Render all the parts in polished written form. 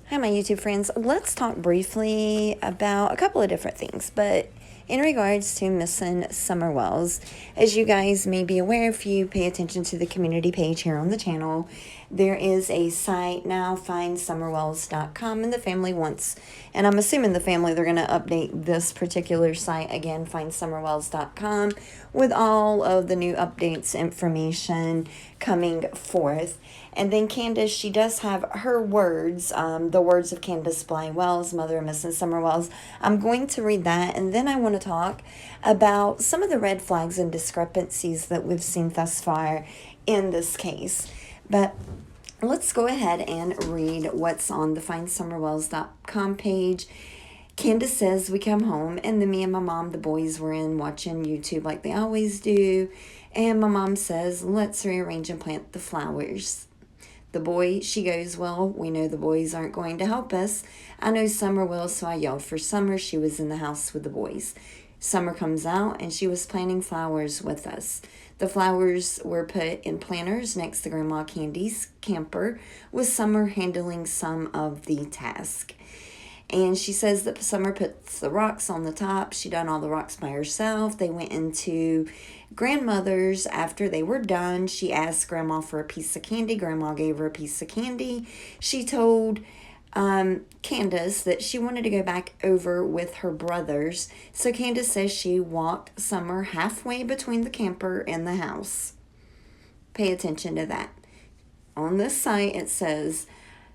Hi, my YouTube friends. Let's talk briefly about a couple of different things, but in regards to missing Summer Wells, as you guys may be aware, if you pay attention to the community page here on the channel, there is a site now, findsummerwells.com, and the family wants, and I'm assuming the family, they're going to update this particular site again, findsummerwells.com, with all of the new updates, information coming forth. And then Candus, she does have her words, the words of Candus Bly Wells, mother of Mrs. Summer Wells. I'm going to read that, and then I want to talk about some of the red flags and discrepancies that we've seen thus far in this case. But let's go ahead and read what's on the findsummerwells.com page. Candus says, we come home, and then me and my mom, the boys, were in watching YouTube like they always do. And my mom says, let's rearrange and plant the flowers. The boy, she goes, well, we know the boys aren't going to help us. I know Summer will, so I yelled for Summer. She was in the house with the boys. Summer comes out, and she was planting flowers with us. The flowers were put in planters next to Grandma Candy's camper, with Summer handling some of the task. And she says that Summer puts the rocks on the top. She done all the rocks by herself. They went into grandmother's. After they were done, she asked Grandma for a piece of candy. Grandma gave her a piece of candy. She told Candus that she wanted to go back over with her brothers. So Candus says she walked Summer halfway between the camper and the house. Pay attention to that. On this site, it says,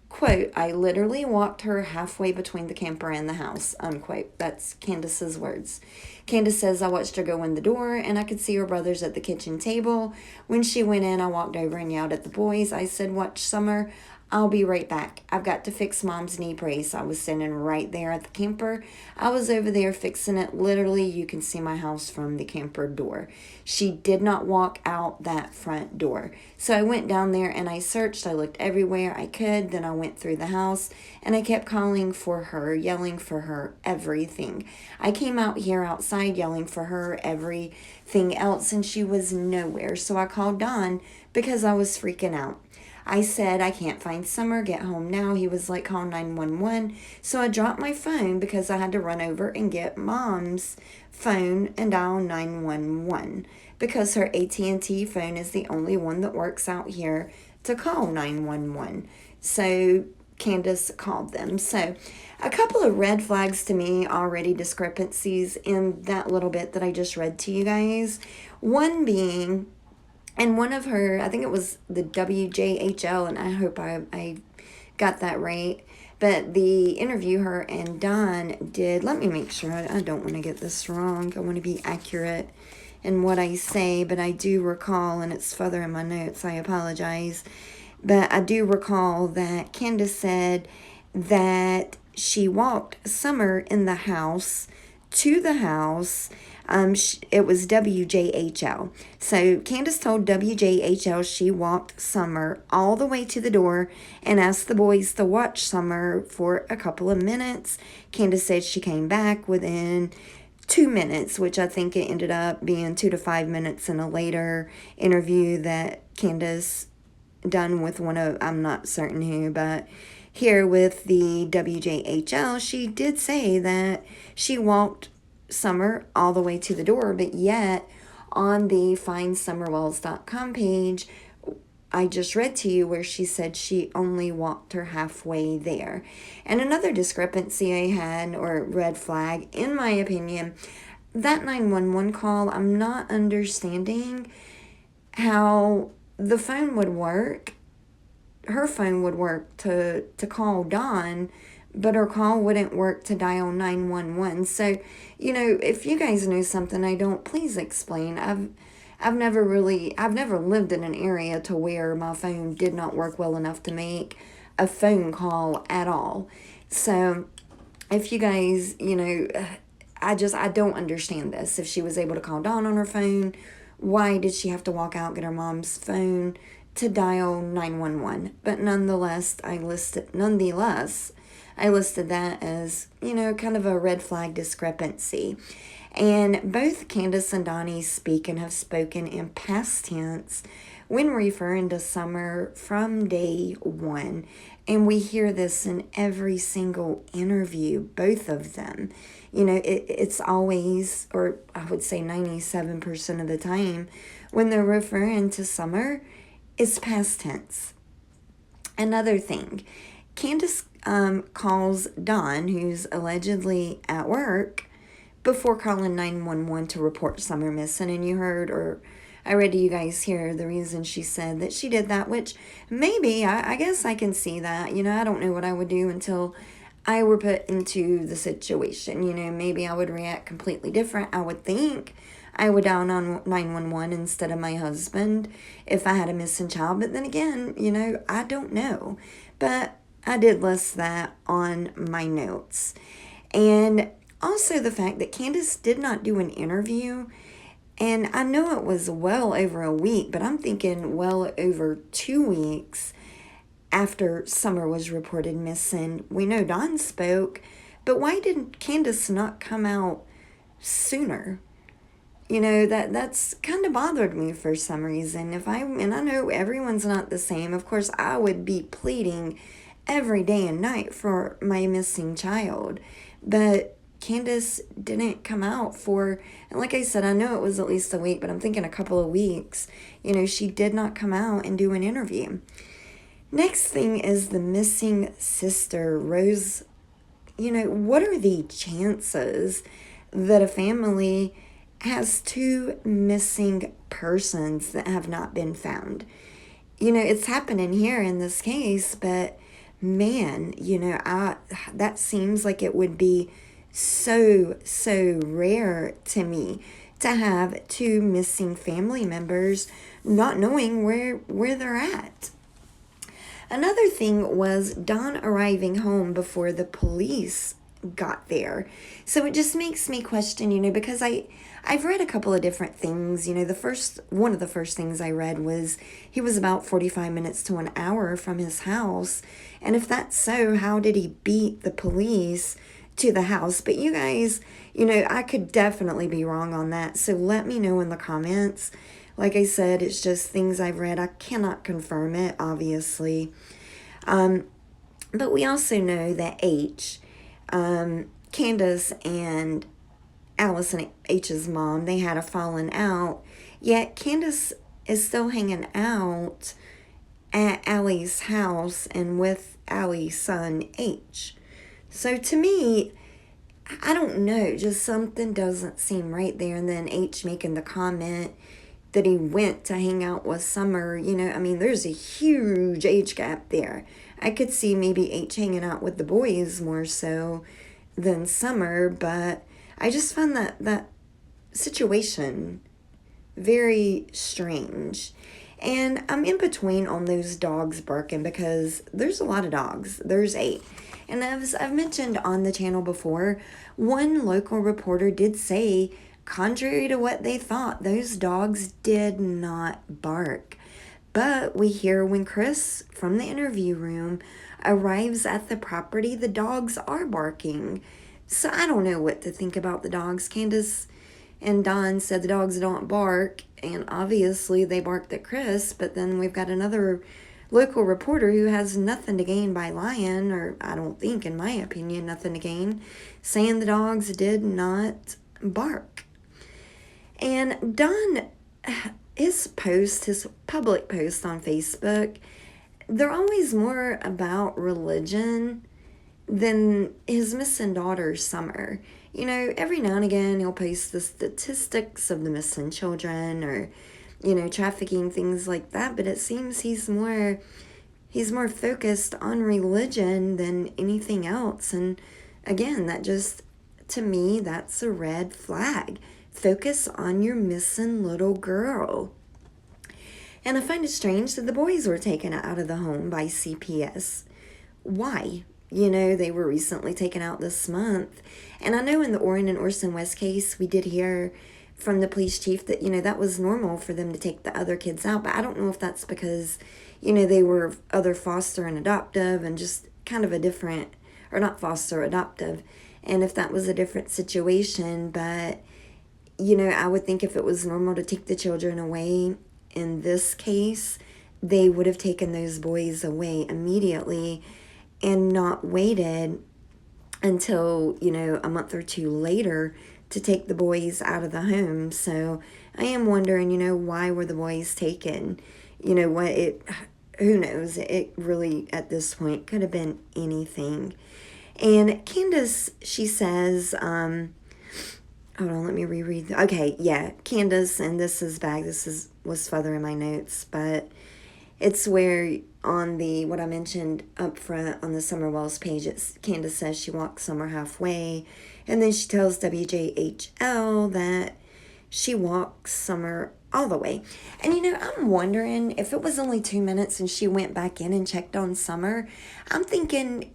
quote, I literally walked her halfway between the camper and the house, unquote. That's Candus's words. Candus says, I watched her go in the door, and I could see her brothers at the kitchen table. When she went in, I walked over and yelled at the boys. I said, watch Summer. I'll be right back. I've got to fix Mom's knee brace. I was standing right there at the camper. I was over there fixing it. Literally, you can see my house from the camper door. She did not walk out that front door. So I went down there and I searched. I looked everywhere I could. Then I went through the house and I kept calling for her, yelling for her, everything. I came out here outside yelling for her, everything else, and she was nowhere. So I called Don because I was freaking out. I said, I can't find Summer, get home now. He was like, call 911. So I dropped my phone because I had to run over and get Mom's phone and dial 911 because her AT&T phone is the only one that works out here to call 911. So Candus called them. So a couple of red flags to me already, discrepancies in that little bit that I just read to you guys. One being, and one of her, I think it was the WJHL, and I hope I got that right. But the interview her and Don did, let me make sure, I don't want to get this wrong. I want to be accurate in what I say, but I do recall, and it's further in my notes, I apologize. But I do recall that Candus said that she walked Summer in the house to the house. It was WJHL. So Candus told WJHL she walked Summer all the way to the door and asked the boys to watch Summer for a couple of minutes. Candus said she came back within 2 minutes, which I think it ended up being 2 to 5 minutes in a later interview that Candus done with one of, I'm not certain who, but here with the WJHL, she did say that she walked Summer all the way to the door, but yet on the findsummerwells.com page, I just read to you where she said she only walked her halfway there. And another discrepancy I had, or red flag, in my opinion, that 911 call, I'm not understanding how the phone would work. Her phone would work to call Dawn, but her call wouldn't work to dial 911. So, if you guys know something I don't, please explain. I've never lived in an area to where my phone did not work well enough to make a phone call at all. So, if you guys, I don't understand this. If she was able to call Dawn on her phone, why did she have to walk out, get her mom's phone to dial 911? But nonetheless, I listed that as, kind of a red flag discrepancy. And both Candus and Donnie speak and have spoken in past tense when referring to Summer from day one. And we hear this in every single interview, both of them. It's always, or I would say 97% of the time, when they're referring to Summer, it's past tense. Another thing, Candus calls Don, who's allegedly at work, before calling 911 to report Summer missing. And you heard, or I read to you guys here, the reason she said that she did that, which maybe, I guess I can see that. I don't know what I would do until I were put into the situation. Maybe I would react completely different. I would think I would dial on 911 instead of my husband if I had a missing child. But then again, I don't know. But I did list that on my notes. And also the fact that Candus did not do an interview. And I know it was well over a week, but I'm thinking well over 2 weeks after Summer was reported missing. We know Don spoke, but why didn't Candus not come out sooner? That's kind of bothered me for some reason. And I know everyone's not the same. Of course, I would be pleading every day and night for my missing child. But Candus didn't come out and like I said, I know it was at least a week, but I'm thinking a couple of weeks. She did not come out and do an interview. Next thing is the missing sister, Rose. What are the chances that a family has 2 missing persons that have not been found? It's happening here in this case, but man, that seems like it would be so rare to me to have 2 missing family members not knowing where they're at. Another thing was Don arriving home before the police got there. So it just makes me question, because I've read a couple of different things. One of the first things I read was he was about 45 minutes to an hour from his house. And if that's so, how did he beat the police to the house? But you guys, I could definitely be wrong on that. So let me know in the comments. Like I said, it's just things I've read. I cannot confirm it, obviously. But we also know that Candus and Allison H's mom, they had a falling out. Yet Candus is still hanging out at Allie's house and with Allie's son H. So to me, I don't know, just something doesn't seem right there. And then H making the comment that he went to hang out with Summer, there's a huge age gap there. I could see maybe H hanging out with the boys more so than Summer, but I just found that situation very strange. And I'm in between on those dogs barking because there's a lot of dogs. There's 8. And as I've mentioned on the channel before, one local reporter did say, contrary to what they thought, those dogs did not bark. But we hear when Chris from the interview room arrives at the property, the dogs are barking. So I don't know what to think about the dogs. Candus and Don said the dogs don't bark, and obviously they barked at Chris, but then we've got another local reporter who has nothing to gain by lying, or I don't think, in my opinion, nothing to gain, saying the dogs did not bark. And Don, his public post on Facebook, they're always more about religion than his missing daughter, Summer. Every now and again he'll post the statistics of the missing children or, trafficking, things like that. But it seems he's more focused on religion than anything else. And again, that just, to me, that's a red flag. Focus on your missing little girl. And I find it strange that the boys were taken out of the home by CPS. Why? They were recently taken out this month. And I know in the Orrin and Orson West case, we did hear from the police chief that, that was normal for them to take the other kids out. But I don't know if that's because, they were other foster and adoptive and just kind of a different, or not foster, adoptive. And if that was a different situation. But, I would think if it was normal to take the children away in this case, they would have taken those boys away immediately and not waited until, a month or two later to take the boys out of the home. So I am wondering, why were the boys taken? Who knows? It really, at this point, could have been anything. And Candus, she says, hold on, let me reread. Okay, yeah, Candus, and this was further in my notes, but it's where on what I mentioned up front on the Summer Wells page, Candus says she walks Summer halfway, and then she tells WJHL that she walks Summer all the way. And I'm wondering if it was only 2 minutes and she went back in and checked on Summer. I'm thinking,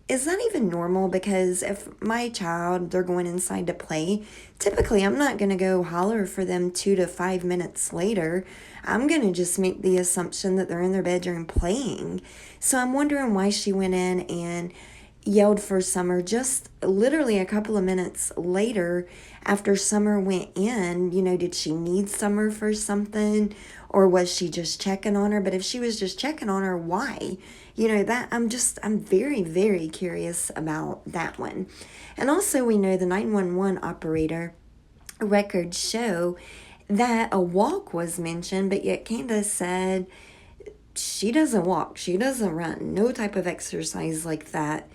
is that even normal? Because if my child, they're going inside to play, typically I'm not going to go holler for them 2 to 5 minutes later. I'm going to just make the assumption that they're in their bedroom playing. So I'm wondering why she went in and yelled for Summer just literally a couple of minutes later after Summer went in. Did she need Summer for something, or was she just checking on her? But if she was just checking on her, why? I'm very, very curious about that one. And also, we know the 911 operator records show that a walk was mentioned, but yet Candus said she doesn't walk, she doesn't run, no type of exercise like that.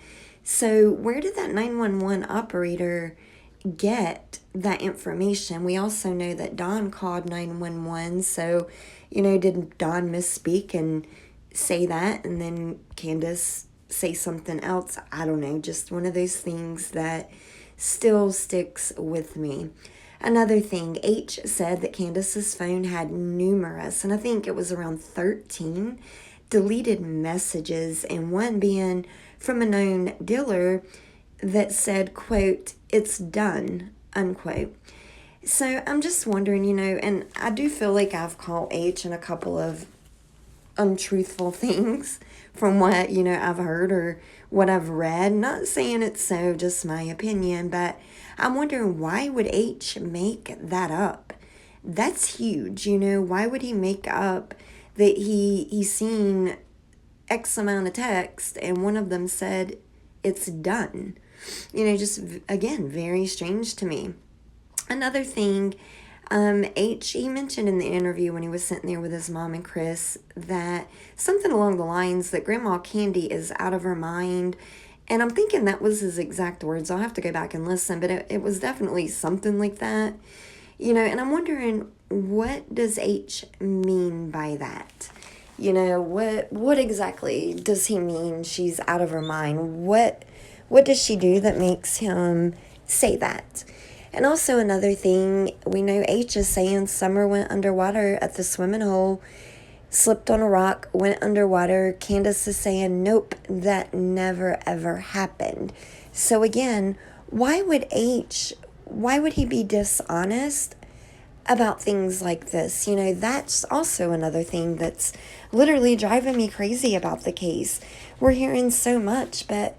So where did that 911 operator get that information? We also know that Dawn called 911, so, did Dawn misspeak and say that, and then Candus say something else? I don't know, just one of those things that still sticks with me. Another thing, H said that Candus's phone had numerous, and I think it was around 13, deleted messages, and one being from a known dealer that said, quote, "It's done," unquote. So I'm just wondering, and I do feel like I've caught H in a couple of untruthful things from what, I've heard or what I've read. Not saying it's so, just my opinion, but I'm wondering, why would H make that up? That's huge, why would he make up that he's seen X amount of text and one of them said it's done? Just, again, very strange to me. Another thing, H, he mentioned in the interview when he was sitting there with his mom and Chris that something along the lines that Grandma Candy is out of her mind. And I'm thinking that was his exact words. I'll have to go back and listen, but it was definitely something like that. And I'm wondering, what does H mean by that? What exactly does he mean she's out of her mind? What does she do that makes him say that? And also another thing, we know H is saying Summer went underwater at the swimming hole, slipped on a rock, went underwater. Candus is saying, nope, that never ever happened. So again, why would he be dishonest about things like this? That's also another thing that's literally driving me crazy about the case. We're hearing so much, but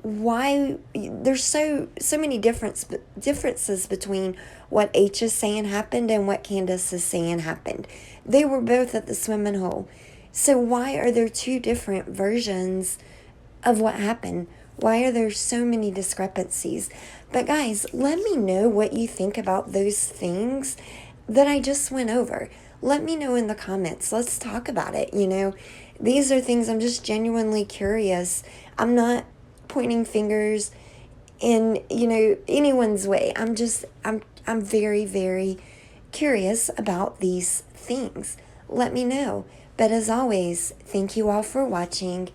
why? There's so many differences between what H is saying happened and what Candus is saying happened. They were both at the swimming hole. So why are there two different versions of what happened? Why are there so many discrepancies? But guys, let me know what you think about those things that I just went over. Let me know in the comments. Let's talk about it. These are things I'm just genuinely curious. I'm not pointing fingers in, anyone's way. I'm very, very curious about these things. Let me know. But as always, thank you all for watching.